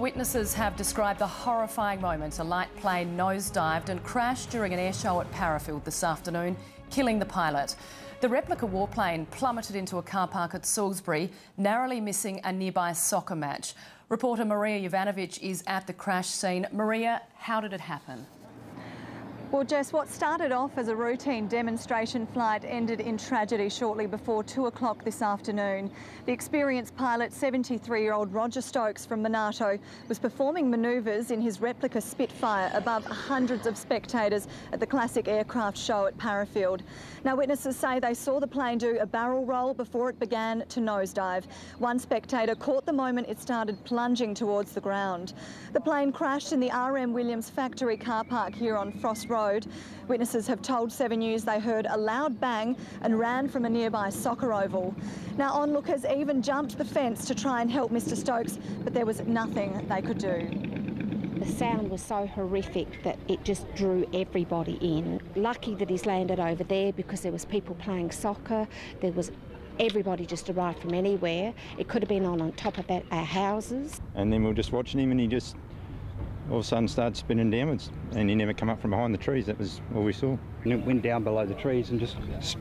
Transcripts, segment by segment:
witnesses have described the horrifying moment a light plane nosedived and crashed during an air show at Parafield this afternoon, killing the pilot. The replica warplane plummeted into a car park at Salisbury, narrowly missing a nearby soccer match. Reporter Maria Jovanovic is at the crash scene. Maria, how did it happen? Well, Jess, what started off as a routine demonstration flight ended in tragedy shortly before 2 o'clock this afternoon. The experienced pilot, 73-year-old Roger Stokes from Monarto, was performing manoeuvres in his replica Spitfire above hundreds of spectators at the classic aircraft show at Parafield. Now, witnesses say they saw the plane do a barrel roll before it began to nosedive. One spectator caught the moment it started plunging towards the ground. The plane crashed in the RM Williams factory car park here on Frost Road. Witnesses have told 7 News they heard a loud bang and ran from a nearby soccer oval. Now, onlookers even jumped the fence to try and help Mr Stokes, but there was nothing they could do. The sound was so horrific that it just drew everybody in. Lucky that he's landed over there because there was people playing soccer. Everybody just arrived from anywhere. It could have been on top of our houses. And then we were just watching him and he just all of a sudden started spinning downwards and he never come up from behind the trees. That was all we saw. And it went down below the trees and just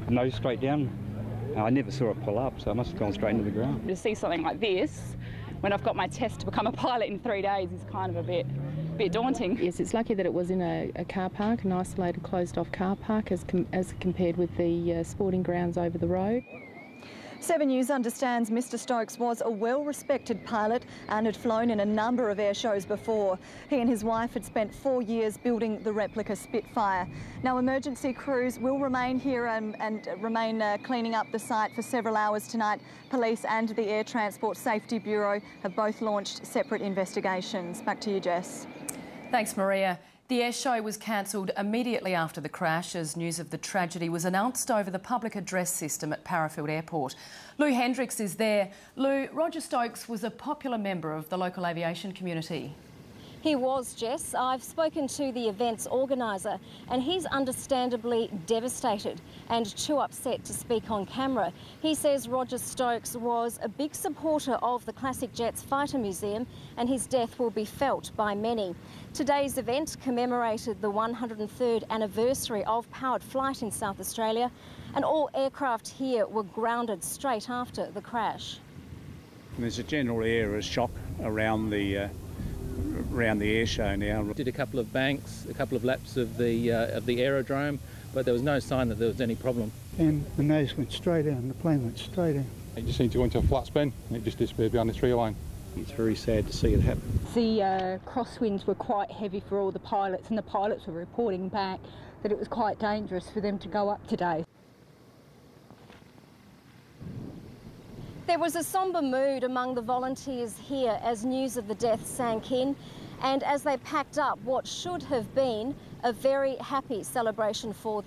nose straight down. I never saw it pull up, so it must have gone straight into the ground. To see something like this, when I've got my test to become a pilot in 3 days, is kind of a bit daunting. Yes, it's lucky that it was in a car park, an isolated closed-off car park as compared with the sporting grounds over the road. 7 News understands Mr Stokes was a well-respected pilot and had flown in a number of air shows before. He and his wife had spent 4 years building the replica Spitfire. Now, emergency crews will remain here and remain cleaning up the site for several hours tonight. Police and the Air Transport Safety Bureau have both launched separate investigations. Back to you, Jess. Thanks, Maria. The air show was cancelled immediately after the crash as news of the tragedy was announced over the public address system at Parafield Airport. Lou Hendricks is there. Lou, Roger Stokes was a popular member of the local aviation community. He was, Jess. I've spoken to the event's organiser and he's understandably devastated and too upset to speak on camera. He says Roger Stokes was a big supporter of the Classic Jets Fighter Museum and his death will be felt by many. Today's event commemorated the 103rd anniversary of powered flight in South Australia and all aircraft here were grounded straight after the crash. There's a general air of shock around the air show now. Did a couple of banks, a couple of laps of the aerodrome, but there was no sign that there was any problem. And the nose went straight out and the plane went straight out. It just seemed to go into a flat spin and it just disappeared behind the tree line. It's very sad to see it happen. The crosswinds were quite heavy for all the pilots and the pilots were reporting back that it was quite dangerous for them to go up today. There was a sombre mood among the volunteers here as news of the death sank in and as they packed up what should have been a very happy celebration for them.